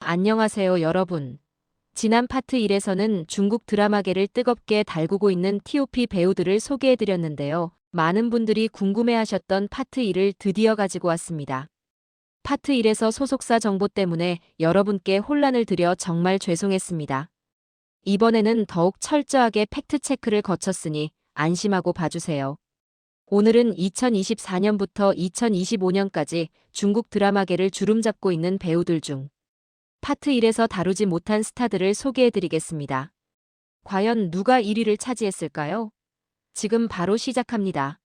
안녕하세요, 여러분. 지난 파트 1에서는 중국 드라마계를 뜨겁게 달구고 있는 TOP 배우들을 소개해드렸는데요. 많은 분들이 궁금해하셨던 파트 2를 드디어 가지고 왔습니다. 파트 1에서 소속사 정보 때문에 여러분께 혼란을 드려 정말 죄송했습니다. 이번에는 더욱 철저하게 팩트체크를 거쳤으니 안심하고 봐주세요. 오늘은 2024년부터 2025년까지 중국 드라마계를 주름잡고 있는 배우들 중 파트 1에서 다루지 못한 스타들을 소개해드리겠습니다. 과연 누가 1위를 차지했을까요? 지금 바로 시작합니다.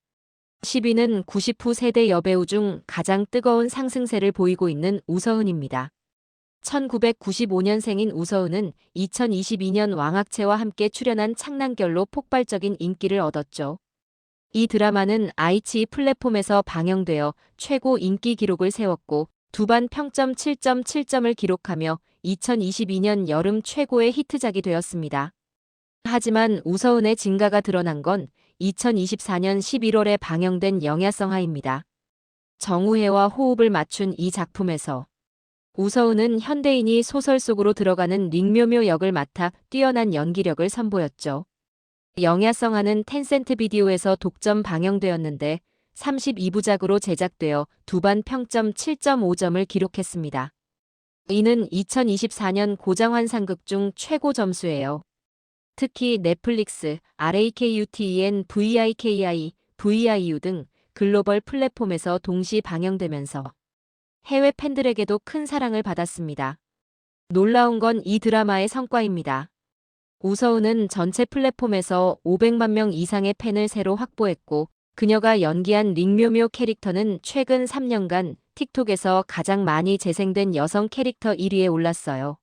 10위는 90후 세대 여배우 중 가장 뜨거운 상승세를 보이고 있는 우서은입니다. 1995년생인 우서은은 2022년 왕학채와 함께 출연한 창난결로 폭발적인 인기를 얻었죠. 이 드라마는 아이치 플랫폼에서 방영되어 최고 인기 기록을 세웠고 두반 평점 7.7점을 기록하며 2022년 여름 최고의 히트작이 되었습니다. 하지만 우서은의 진가가 드러난 건 2024년 11월에 방영된 영야성하입니다. 정우회와 호흡을 맞춘 이 작품에서 우서은은 현대인이 소설 속으로 들어가는 링묘묘 역을 맡아 뛰어난 연기력을 선보였죠. 영야성하는 텐센트 비디오에서 독점 방영되었는데 32부작으로 제작되어 두반 평점 7.5점을 기록했습니다. 이는 2024년 고장환상극 중 최고 점수예요. 특히 넷플릭스, RAKUTEN, VIKI, VIU 등 글로벌 플랫폼에서 동시 방영되면서 해외 팬들에게도 큰 사랑을 받았습니다. 놀라운 건 이 드라마의 성과입니다. 우서은은 전체 플랫폼에서 500만 명 이상의 팬을 새로 확보했고 그녀가 연기한 링묘묘 캐릭터는 최근 3년간 틱톡에서 가장 많이 재생된 여성 캐릭터 1위에 올랐어요.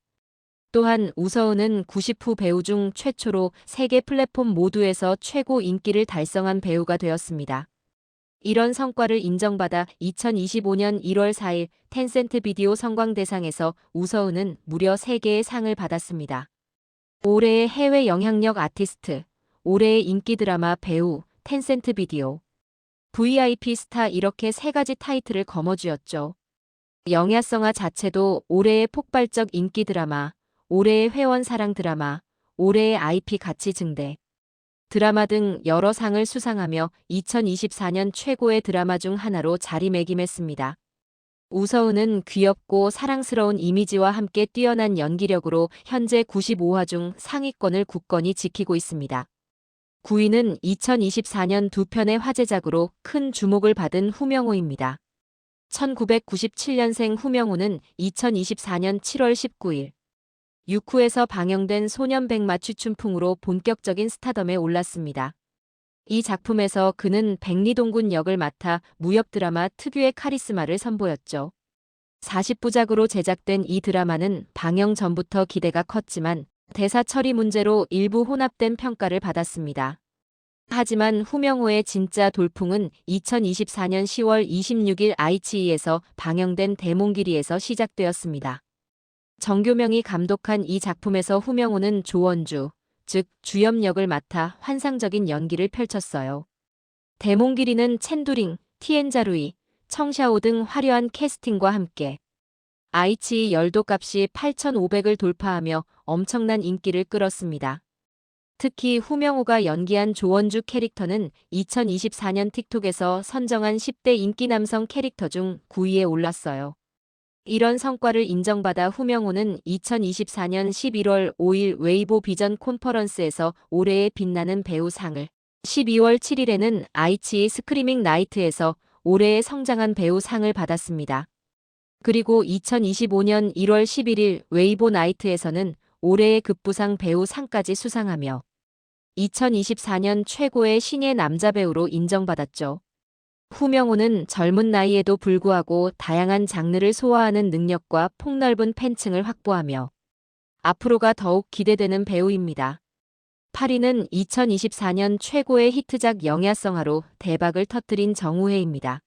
또한 우서은은 90후 배우 중 최초로 세계 플랫폼 모두에서 최고 인기를 달성한 배우가 되었습니다. 이런 성과를 인정받아 2025년 1월 4일 텐센트 비디오 성광대상에서 우서은은 무려 3개의 상을 받았습니다. 올해의 해외 영향력 아티스트, 올해의 인기 드라마 배우, 텐센트 비디오, VIP 스타 이렇게 3가지 타이틀을 거머쥐었죠. 영야성하 자체도 올해의 폭발적 인기 드라마, 올해의 회원 사랑 드라마, 올해의 IP 가치 증대 드라마 등 여러 상을 수상하며 2024년 최고의 드라마 중 하나로 자리매김했습니다. 우서은은 귀엽고 사랑스러운 이미지와 함께 뛰어난 연기력으로 현재 95화 중 상위권을 굳건히 지키고 있습니다. 9위는 2024년 두 편의 화제작으로 큰 주목을 받은 후명호입니다. 1997년생 후명호는 2024년 7월 19일 6후에서 방영된 소년백마 취춘풍으로 본격적인 스타덤에 올랐습니다. 이 작품에서 그는 백리동군 역을 맡아 무협 드라마 특유의 카리스마를 선보였죠. 40부작으로 제작된 이 드라마는 방영 전부터 기대가 컸지만 대사 처리 문제로 일부 혼합된 평가를 받았습니다. 하지만 후명호의 진짜 돌풍은 2024년 10월 26일 아이치이에서 방영된 대몽기리에서 시작되었습니다. 정교명이 감독한 이 작품에서 후명호는 조원주, 즉 주염 역을 맡아 환상적인 연기를 펼쳤어요. 대몽기리는 첸두링, 티엔자루이, 청샤오 등 화려한 캐스팅과 함께 아이치이 열도값이 8,500을 돌파하며 엄청난 인기를 끌었습니다. 특히 후명호가 연기한 조원주 캐릭터는 2024년 틱톡에서 선정한 10대 인기 남성 캐릭터 중 9위에 올랐어요. 이런 성과를 인정받아 후명호는 2024년 11월 5일 웨이보 비전 콘퍼런스에서 올해의 빛나는 배우상을, 12월 7일에는 아이치이 스크리밍 나이트에서 올해의 성장한 배우상을 받았습니다. 그리고 2025년 1월 11일 웨이보 나이트에서는 올해의 급부상 배우상까지 수상하며 2024년 최고의 신예 남자 배우로 인정받았죠. 후명호는 젊은 나이에도 불구하고 다양한 장르를 소화하는 능력과 폭넓은 팬층을 확보하며 앞으로가 더욱 기대되는 배우입니다. 8위는 2024년 최고의 히트작 영야성하로 대박을 터뜨린 정우회입니다.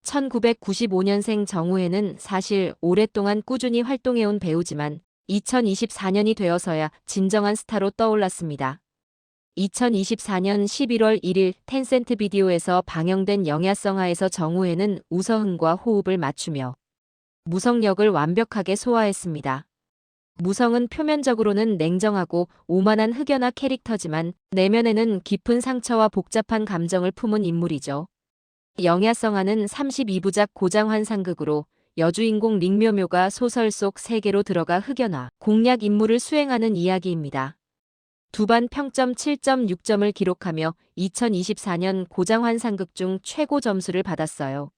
1995년생 정우회는 사실 오랫동안 꾸준히 활동해온 배우지만 2024년이 되어서야 진정한 스타로 떠올랐습니다. 2024년 11월 1일 텐센트 비디오에서 방영된 영야성하에서 정우회는 우서은과 호흡을 맞추며 무성 역을 완벽하게 소화했습니다. 무성은 표면적으로는 냉정하고 오만한 흑연화 캐릭터지만 내면에는 깊은 상처와 복잡한 감정을 품은 인물이죠. 영야성하는 32부작 고장 환상극으로 여주인공 링묘묘가 소설 속 세계로 들어가 흑연화, 공략 임무를 수행하는 이야기입니다. 두반 평점 7.6점을 기록하며 2024년 고장 환상극 중 최고 점수를 받았어요.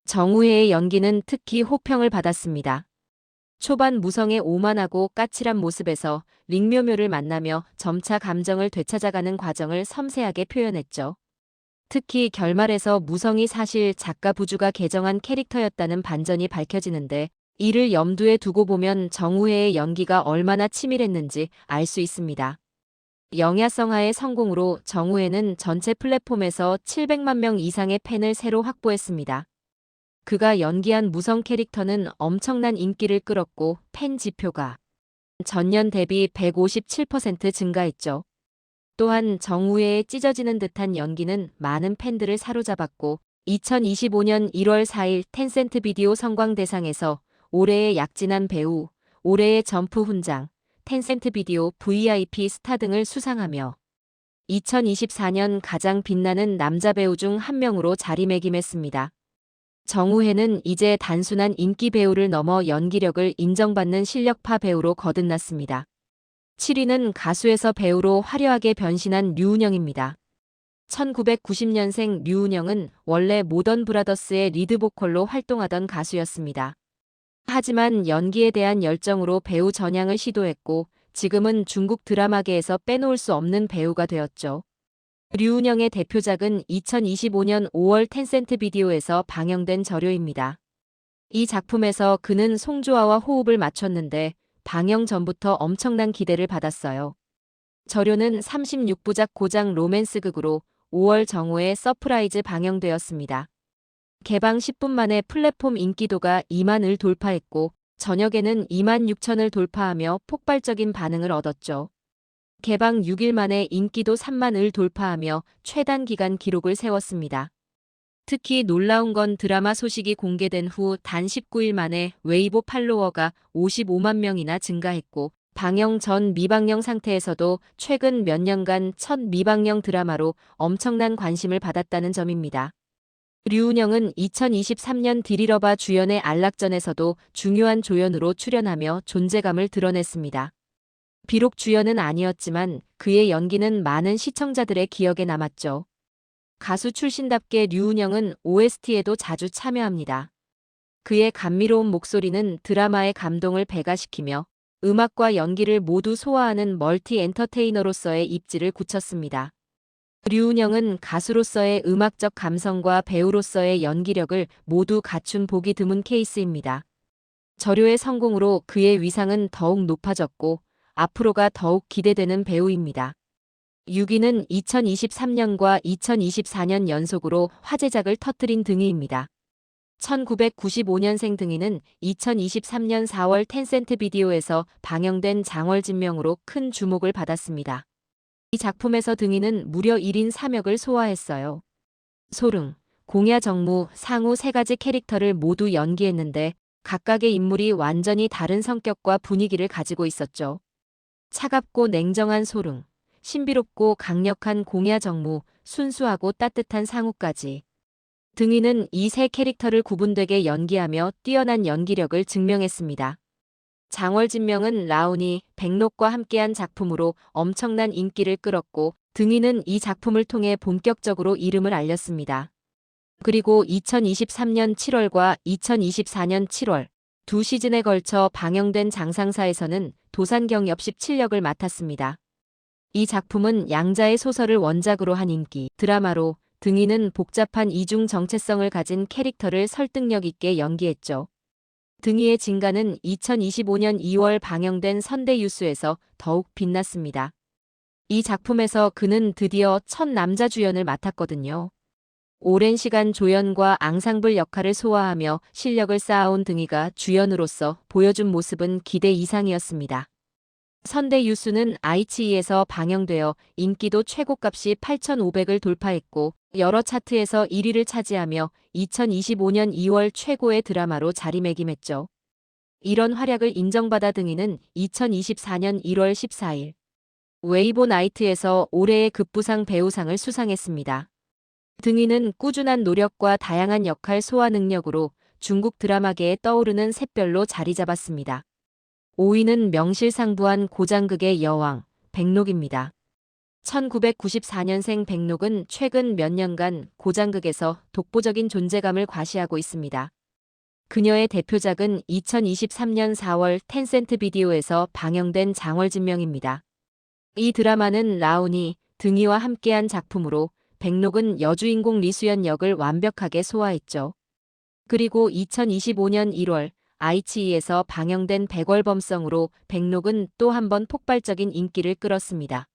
정우회의 연기는 특히 호평을 받았습니다. 초반 무성의 오만하고 까칠한 모습에서 링묘묘를 만나며 점차 감정을 되찾아가는 과정을 섬세하게 표현했죠. 특히 결말에서 무성이 사실 작가 부주가 개정한 캐릭터였다는 반전이 밝혀지는데 이를 염두에 두고 보면 정우회의 연기가 얼마나 치밀했는지 알 수 있습니다. 영야성하의 성공으로 정우회는 전체 플랫폼에서 700만 명 이상의 팬을 새로 확보했습니다. 그가 연기한 무성 캐릭터는 엄청난 인기를 끌었고 팬 지표가 전년 대비 157% 증가했죠. 또한 정우회의 찢어지는 듯한 연기는 많은 팬들을 사로잡았고 2025년 1월 4일 텐센트 비디오 성광대상에서 올해의 약진한 배우, 올해의 점프 훈장, 텐센트 비디오 VIP 스타 등을 수상하며 2024년 가장 빛나는 남자 배우 중 한 명으로 자리매김했습니다. 정우회는 이제 단순한 인기 배우를 넘어 연기력을 인정받는 실력파 배우로 거듭났습니다. 7위는 가수에서 배우로 화려하게 변신한 류은영입니다. 1990년생 류은영은 원래 모던 브라더스의 리드 보컬로 활동하던 가수였습니다. 하지만 연기에 대한 열정으로 배우 전향을 시도했고 지금은 중국 드라마계에서 빼놓을 수 없는 배우가 되었죠. 류은영의 대표작은 2025년 5월 텐센트 비디오에서 방영된 절요입니다. 이 작품에서 그는 송조아와 호흡을 맞췄는데 방영 전부터 엄청난 기대를 받았어요. 절요는 36부작 고장 로맨스극으로 5월 정오에 서프라이즈 방영되었습니다. 개방 10분 만에 플랫폼 인기도가 2만을 돌파했고 저녁에는 2만 6천을 돌파하며 폭발적인 반응을 얻었죠. 개방 6일 만에 인기도 3만을 돌파하며 최단 기간 기록을 세웠습니다. 특히 놀라운 건 드라마 소식이 공개된 후 단 19일 만에 웨이보 팔로워가 55만 명이나 증가했고 방영 전 미방영 상태에서도 최근 몇 년간 첫 미방영 드라마로 엄청난 관심을 받았다는 점입니다. 류은영은 2023년 디리러바 주연의 안락전에서도 중요한 조연으로 출연하며 존재감을 드러냈습니다. 비록 주연은 아니었지만 그의 연기는 많은 시청자들의 기억에 남았죠. 가수 출신답게 류은영은 OST에도 자주 참여합니다. 그의 감미로운 목소리는 드라마의 감동을 배가시키며 음악과 연기를 모두 소화하는 멀티 엔터테이너로서의 입지를 굳혔습니다. 류은영은 가수로서의 음악적 감성과 배우로서의 연기력을 모두 갖춘 보기 드문 케이스입니다. 절요의 성공으로 그의 위상은 더욱 높아졌고 앞으로가 더욱 기대되는 배우입니다. 6위는 2023년과 2024년 연속으로 화제작을 터뜨린 등이입니다. 1995년생 등이는 2023년 4월 텐센트 비디오에서 방영된 장월진명으로 큰 주목을 받았습니다. 이 작품에서 등이는 무려 1인 3역을 소화했어요. 소릉, 공야 정무, 상우 세 가지 캐릭터를 모두 연기했는데 각각의 인물이 완전히 다른 성격과 분위기를 가지고 있었죠. 차갑고 냉정한 소릉, 신비롭고 강력한 공야 정무, 순수하고 따뜻한 상우까지. 등이는 이 세 캐릭터를 구분되게 연기하며 뛰어난 연기력을 증명했습니다. 장월진명은 라온이 백록과 함께한 작품으로 엄청난 인기를 끌었고 등이는 이 작품을 통해 본격적으로 이름을 알렸습니다. 그리고 2023년 7월과 2024년 7월 두 시즌에 걸쳐 방영된 장상사에서는 도산경엽 17역을 맡았습니다. 이 작품은 양자의 소설을 원작으로 한 인기 드라마로 등이는 복잡한 이중 정체성을 가진 캐릭터를 설득력 있게 연기했죠. 등이의 진가는 2025년 2월 방영된 선대유수에서 더욱 빛났습니다. 이 작품에서 그는 드디어 첫 남자 주연을 맡았거든요. 오랜 시간 조연과 앙상블 역할을 소화하며 실력을 쌓아온 등이가 주연으로서 보여준 모습은 기대 이상이었습니다. 선대유수는 아이치이에서 방영되어 인기도 최고값이 8,500을 돌파했고 여러 차트에서 1위를 차지하며 2025년 2월 최고의 드라마로 자리매김했죠. 이런 활약을 인정받아 등이는 2024년 1월 14일 웨이보 나이트에서 올해의 급부상 배우상을 수상했습니다. 등이는 꾸준한 노력과 다양한 역할 소화 능력으로 중국 드라마계에 떠오르는 샛별로 자리 잡았습니다. 5위는 명실상부한 고장극의 여왕, 백록입니다. 1994년생 백록은 최근 몇 년간 고장극에서 독보적인 존재감을 과시하고 있습니다. 그녀의 대표작은 2023년 4월 텐센트 비디오에서 방영된 장월진명입니다. 이 드라마는 라온이 등이와 함께한 작품으로 백록은 여주인공 리수연 역을 완벽하게 소화했죠. 그리고 2025년 1월 아이치이에서 방영된 백월범성으로 백록은 또 한 번 폭발적인 인기를 끌었습니다.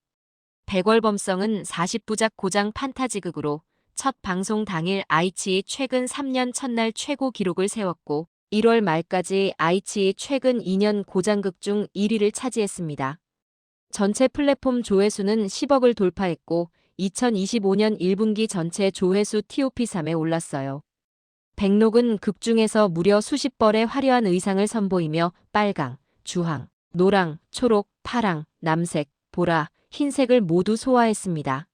백월범성은 40부작 고장 판타지극으로 첫 방송 당일 아이치이 최근 3년 첫날 최고 기록을 세웠고 1월 말까지 아이치이 최근 2년 고장극 중 1위를 차지했습니다. 전체 플랫폼 조회수는 10억을 돌파했고 2025년 1분기 전체 조회수 TOP3에 올랐어요. 백록은 극 중에서 무려 수십 벌의 화려한 의상을 선보이며 빨강, 주황, 노랑, 초록, 파랑, 남색, 보라, 흰색을 모두 소화했습니다.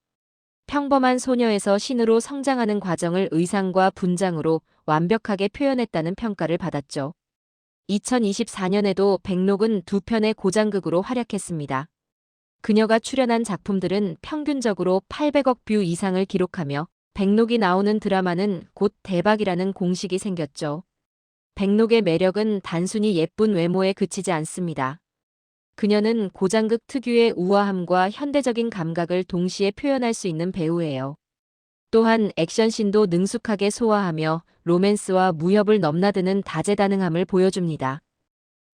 평범한 소녀에서 신으로 성장하는 과정을 의상과 분장으로 완벽하게 표현했다는 평가를 받았죠. 2024년에도 백록은 두 편의 고장극으로 활약했습니다. 그녀가 출연한 작품들은 평균적으로 800억 뷰 이상을 기록하며 백록이 나오는 드라마는 곧 대박이라는 공식이 생겼죠. 백록의 매력은 단순히 예쁜 외모에 그치지 않습니다. 그녀는 고장극 특유의 우아함과 현대적인 감각을 동시에 표현할 수 있는 배우예요. 또한 액션씬도 능숙하게 소화하며 로맨스와 무협을 넘나드는 다재다능함을 보여줍니다.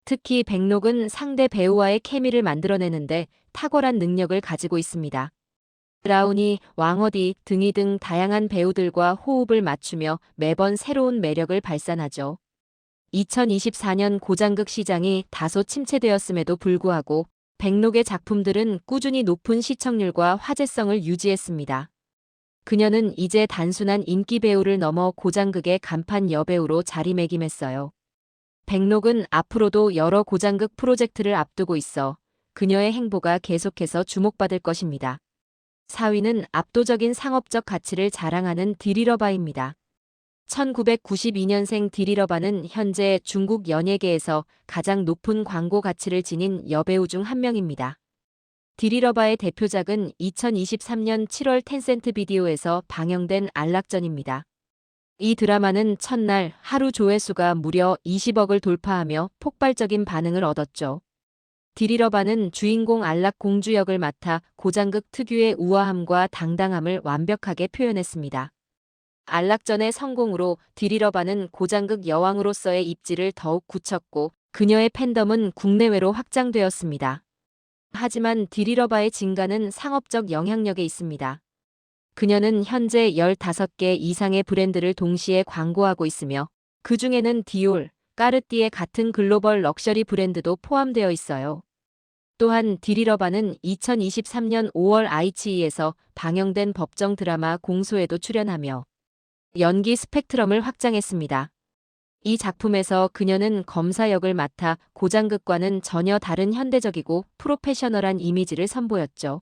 특히 백록은 상대 배우와의 케미를 만들어내는데 탁월한 능력을 가지고 있습니다. 라온이, 왕어디, 등이 등 다양한 배우들과 호흡을 맞추며 매번 새로운 매력을 발산하죠. 2024년 고장극 시장이 다소 침체되었음에도 불구하고 백록의 작품들은 꾸준히 높은 시청률과 화제성을 유지했습니다. 그녀는 이제 단순한 인기 배우를 넘어 고장극의 간판 여배우로 자리매김했어요. 백록은 앞으로도 여러 고장극 프로젝트를 앞두고 있어 그녀의 행보가 계속해서 주목받을 것입니다. 4위는 압도적인 상업적 가치를 자랑하는 디리러바입니다. 1992년생 디리러바는 현재 중국 연예계에서 가장 높은 광고 가치를 지닌 여배우 중 한 명입니다. 디리러바의 대표작은 2023년 7월 텐센트 비디오에서 방영된 안락전입니다. 이 드라마는 첫날 하루 조회수가 무려 20억을 돌파하며 폭발적인 반응을 얻었죠. 디리러바는 주인공 안락 공주 역을 맡아 고장극 특유의 우아함과 당당함을 완벽하게 표현했습니다. 안락전의 성공으로 디리러바는 고장극 여왕으로서의 입지를 더욱 굳혔고 그녀의 팬덤은 국내외로 확장되었습니다. 하지만 디리러바의 진가는 상업적 영향력에 있습니다. 그녀는 현재 15개 이상의 브랜드를 동시에 광고하고 있으며 그 중에는 디올, 까르띠에 같은 글로벌 럭셔리 브랜드도 포함되어 있어요. 또한 디리러바는 2023년 5월 아이치이에서 방영된 법정 드라마 공소에도 출연하며 연기 스펙트럼을 확장했습니다. 이 작품에서 그녀는 검사 역을 맡아 고장극과는 전혀 다른 현대적이고 프로페셔널한 이미지를 선보였죠.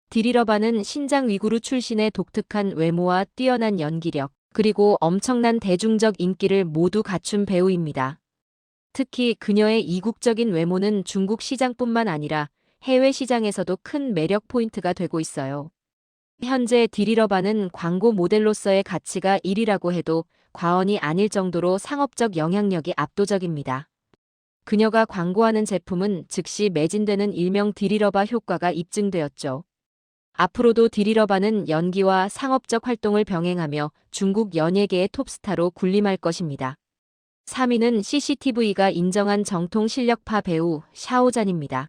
디리러바는 신장 위구르 출신의 독특한 외모와 뛰어난 연기력, 그리고 엄청난 대중적 인기를 모두 갖춘 배우입니다. 특히 그녀의 이국적인 외모는 중국 시장뿐만 아니라 해외 시장에서도 큰 매력 포인트가 되고 있어요. 현재 디리러바는 광고 모델로서의 가치가 1위라고 해도 과언이 아닐 정도로 상업적 영향력이 압도적입니다. 그녀가 광고하는 제품은 즉시 매진되는 일명 디리러바 효과가 입증되었죠. 앞으로도 디리러바는 연기와 상업적 활동을 병행하며 중국 연예계의 톱스타로 군림할 것입니다. 3위는 CCTV가 인정한 정통 실력파 배우 샤오잔입니다.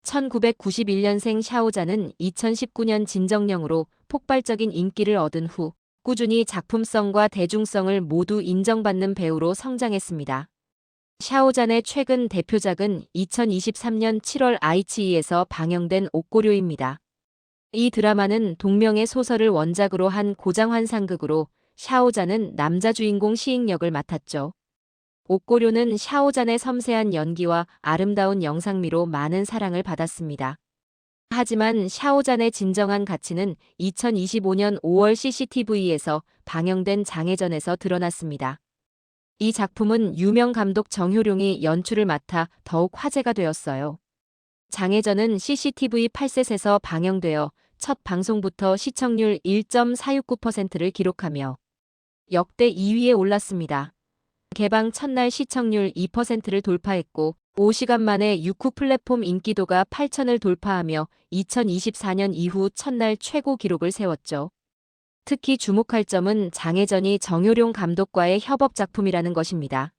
1991년생 샤오잔은 2019년 진정령으로 폭발적인 인기를 얻은 후 꾸준히 작품성과 대중성을 모두 인정받는 배우로 성장했습니다. 샤오잔의 최근 대표작은 2023년 7월 아이치이에서 방영된 옥고료입니다. 이 드라마는 동명의 소설을 원작으로 한 고장환상극으로 샤오잔은 남자 주인공 시익 역을 맡았죠. 옥고료는 샤오잔의 섬세한 연기와 아름다운 영상미로 많은 사랑을 받았습니다. 하지만 샤오잔의 진정한 가치는 2025년 5월 CCTV에서 방영된 장해전에서 드러났습니다. 이 작품은 유명 감독 정효룡이 연출을 맡아 더욱 화제가 되었어요. 장해전은 CCTV 8셋에서 방영되어 첫 방송부터 시청률 1.469%를 기록하며 역대 2위에 올랐습니다. 개방 첫날 시청률 2%를 돌파했고 5시간 만에 유쿠 플랫폼 인기도가 8천을 돌파하며 2024년 이후 첫날 최고 기록을 세웠죠. 특히 주목할 점은 장해전이 정효룡 감독과의 협업 작품이라는 것입니다.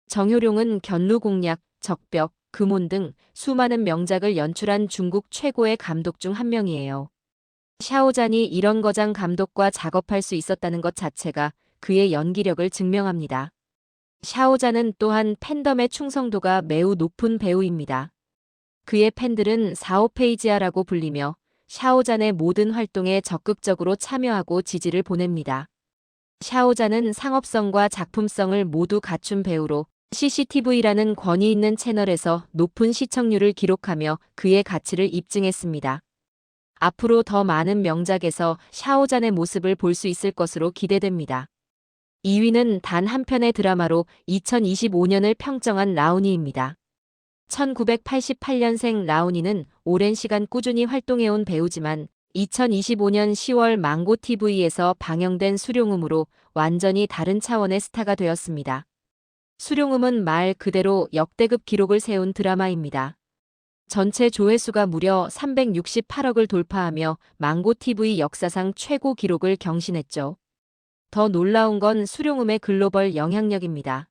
정효룡은 견루공략, 적벽, 금혼 등 수많은 명작을 연출한 중국 최고의 감독 중 한 명이에요. 샤오잔이 이런 거장 감독과 작업할 수 있었다는 것 자체가 그의 연기력을 증명합니다. 샤오잔은 또한 팬덤의 충성도가 매우 높은 배우입니다. 그의 팬들은 사오페이지아라고 불리며 샤오잔의 모든 활동에 적극적으로 참여하고 지지를 보냅니다. 샤오잔은 상업성과 작품성을 모두 갖춘 배우로 CCTV라는 권위 있는 채널에서 높은 시청률을 기록하며 그의 가치를 입증했습니다. 앞으로 더 많은 명작에서 샤오잔의 모습을 볼 수 있을 것으로 기대됩니다. 2위는 단 한 편의 드라마로 2025년을 평정한 라우니입니다. 1988년생 라우니는 오랜 시간 꾸준히 활동해온 배우지만 2025년 10월 망고TV에서 방영된 수룡음으로 완전히 다른 차원의 스타가 되었습니다. 수룡음은 말 그대로 역대급 기록을 세운 드라마입니다. 전체 조회수가 무려 368억을 돌파하며 망고TV 역사상 최고 기록을 경신했죠. 더 놀라운 건 수룡음의 글로벌 영향력입니다.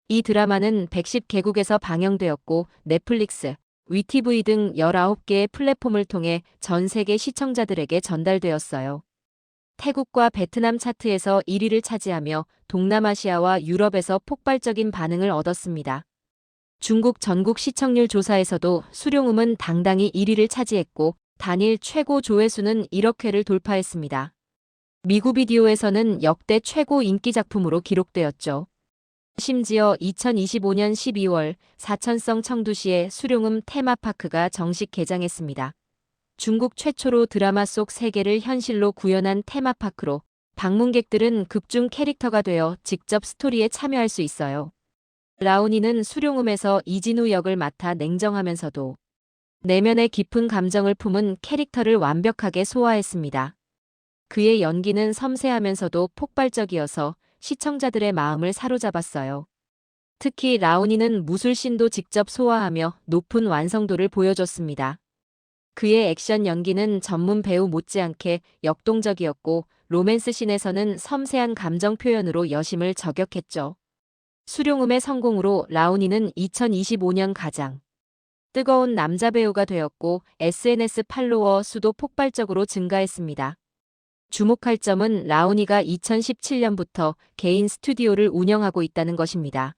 이 드라마는 110개국에서 방영되었고 넷플릭스, 위티브이 등 19개의 플랫폼을 통해 전 세계 시청자들에게 전달되었어요. 태국과 베트남 차트에서 1위를 차지하며 동남아시아와 유럽에서 폭발적인 반응을 얻었습니다. 중국 전국 시청률 조사에서도 수룡음은 당당히 1위를 차지했고 단일 최고 조회수는 1억 회를 돌파했습니다. 미국 비디오에서는 역대 최고 인기 작품으로 기록되었죠. 심지어 2025년 12월 사천성 청두시에 수룡음 테마파크가 정식 개장했습니다. 중국 최초로 드라마 속 세계를 현실로 구현한 테마파크로 방문객들은 극중 캐릭터가 되어 직접 스토리에 참여할 수 있어요. 라우니는 수룡음에서 이진우 역을 맡아 냉정하면서도 내면의 깊은 감정을 품은 캐릭터를 완벽하게 소화했습니다. 그의 연기는 섬세하면서도 폭발적이어서 시청자들의 마음을 사로잡았어요. 특히 라우니는 무술신도 직접 소화하며 높은 완성도를 보여줬습니다. 그의 액션 연기는 전문 배우 못지않게 역동적이었고 로맨스 씬에서는 섬세한 감정 표현으로 여심을 저격했죠. 수룡음의 성공으로 라우니는 2025년 가장 뜨거운 남자 배우가 되었고 SNS 팔로워 수도 폭발적으로 증가했습니다. 주목할 점은 라우니가 2017년부터 개인 스튜디오를 운영하고 있다는 것입니다.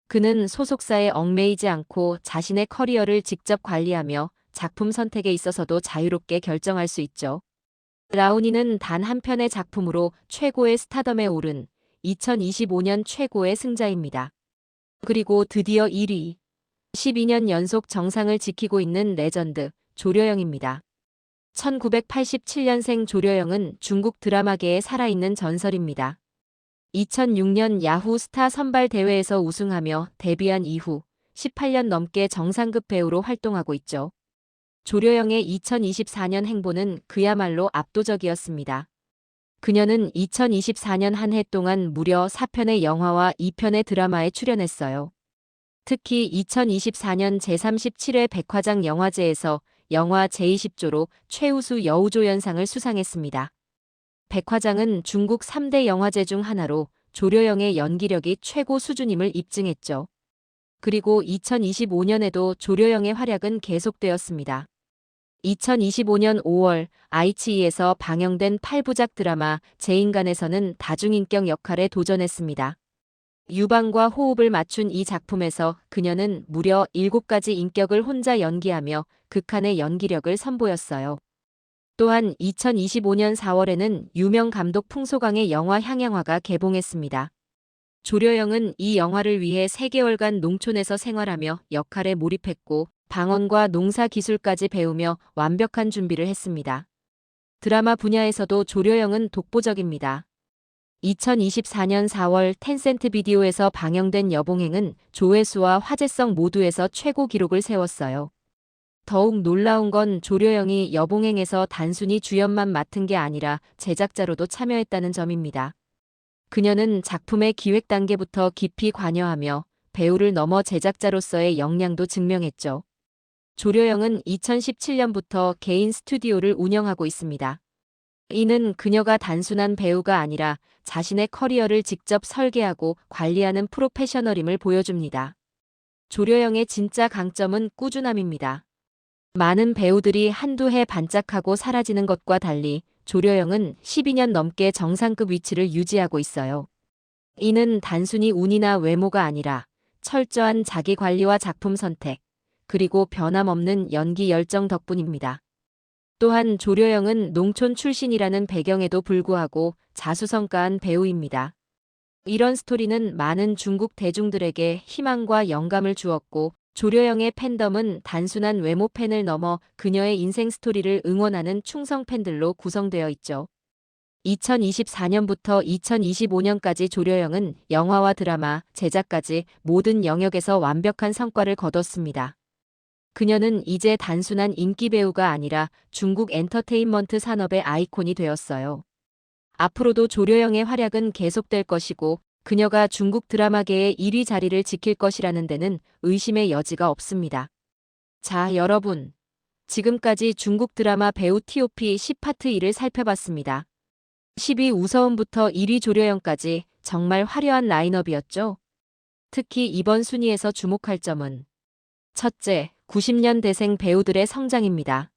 그는 소속사에 얽매이지 않고 자신의 커리어를 직접 관리하며 작품 선택에 있어서도 자유롭게 결정할 수 있죠. 라우니는 단 한 편의 작품으로 최고의 스타덤에 오른 2025년 최고의 승자입니다. 그리고 드디어 1위. 12년 연속 정상을 지키고 있는 레전드 조려영입니다. 1987년생 조려영은 중국 드라마계의 살아있는 전설입니다. 2006년 야후 스타 선발 대회에서 우승하며 데뷔한 이후 18년 넘게 정상급 배우로 활동하고 있죠. 조려영의 2024년 행보는 그야말로 압도적이었습니다. 그녀는 2024년 한 해 동안 무려 4편의 영화와 2편의 드라마에 출연했어요. 특히 2024년 제37회 백화장 영화제에서 영화 제20조로 최우수 여우조연상을 수상했습니다. 백화장은 중국 3대 영화제 중 하나로 조려영의 연기력이 최고 수준임을 입증했죠. 그리고 2025년에도 조려영의 활약은 계속되었습니다. 2025년 5월 아이치이에서 방영된 8부작 드라마 제인간에서는 다중인격 역할에 도전했습니다. 유방과 호흡을 맞춘 이 작품에서 그녀는 무려 7가지 인격을 혼자 연기하며 극한의 연기력을 선보였어요. 또한 2025년 4월에는 유명 감독 풍소강의 영화 향양화가 개봉했습니다. 조려영은 이 영화를 위해 3개월간 농촌에서 생활하며 역할에 몰입했고 방언과 농사 기술까지 배우며 완벽한 준비를 했습니다. 드라마 분야에서도 조려영은 독보적입니다. 2024년 4월 텐센트 비디오에서 방영된 여봉행은 조회수와 화제성 모두에서 최고 기록을 세웠어요. 더욱 놀라운 건 조려영이 여봉행에서 단순히 주연만 맡은 게 아니라 제작자로도 참여했다는 점입니다. 그녀는 작품의 기획 단계부터 깊이 관여하며 배우를 넘어 제작자로서의 역량도 증명했죠. 조려영은 2017년부터 개인 스튜디오를 운영하고 있습니다. 이는 그녀가 단순한 배우가 아니라 자신의 커리어를 직접 설계하고 관리하는 프로페셔널임을 보여줍니다. 조려영의 진짜 강점은 꾸준함입니다. 많은 배우들이 한두 해 반짝하고 사라지는 것과 달리 조려영은 12년 넘게 정상급 위치를 유지하고 있어요. 이는 단순히 운이나 외모가 아니라 철저한 자기 관리와 작품 선택, 그리고 변함없는 연기 열정 덕분입니다. 또한 조려영은 농촌 출신이라는 배경에도 불구하고 자수성가한 배우입니다. 이런 스토리는 많은 중국 대중들에게 희망과 영감을 주었고 조려영의 팬덤은 단순한 외모 팬을 넘어 그녀의 인생 스토리를 응원하는 충성 팬들로 구성되어 있죠. 2024년부터 2025년까지 조려영은 영화와 드라마, 제작까지 모든 영역에서 완벽한 성과를 거뒀습니다. 그녀는 이제 단순한 인기 배우가 아니라 중국 엔터테인먼트 산업의 아이콘이 되었어요. 앞으로도 조려영의 활약은 계속될 것이고 그녀가 중국 드라마계의 1위 자리를 지킬 것이라는 데는 의심의 여지가 없습니다. 자, 여러분. 지금까지 중국 드라마 배우 TOP 10파트 1을 살펴봤습니다. 10위 우서은부터 1위 조려영까지 정말 화려한 라인업이었죠. 특히 이번 순위에서 주목할 점은 첫째, 90년대생 배우들의 성장입니다.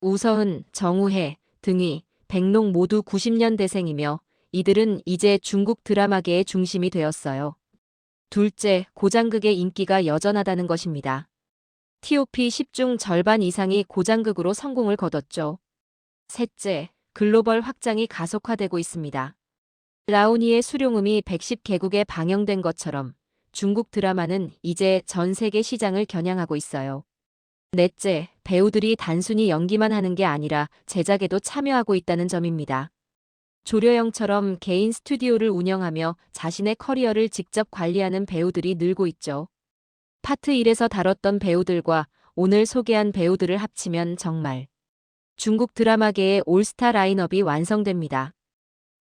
우서은, 정우혜, 등위, 백록 모두 90년대생이며 이들은 이제 중국 드라마계의 중심이 되었어요. 둘째, 고장극의 인기가 여전하다는 것입니다. TOP 10 중 절반 이상이 고장극으로 성공을 거뒀죠. 셋째, 글로벌 확장이 가속화되고 있습니다. 라오니의 수룡음이 110개국에 방영된 것처럼 중국 드라마는 이제 전 세계 시장을 겨냥하고 있어요. 넷째, 배우들이 단순히 연기만 하는 게 아니라 제작에도 참여하고 있다는 점입니다. 조려영처럼 개인 스튜디오를 운영하며 자신의 커리어를 직접 관리하는 배우들이 늘고 있죠. 파트 1에서 다뤘던 배우들과 오늘 소개한 배우들을 합치면 정말 중국 드라마계의 올스타 라인업이 완성됩니다.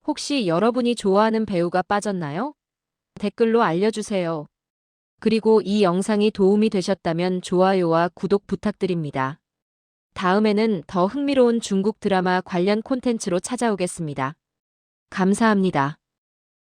혹시 여러분이 좋아하는 배우가 빠졌나요? 댓글로 알려주세요. 그리고 이 영상이 도움이 되셨다면 좋아요와 구독 부탁드립니다. 다음에는 더 흥미로운 중국 드라마 관련 콘텐츠로 찾아오겠습니다. 감사합니다.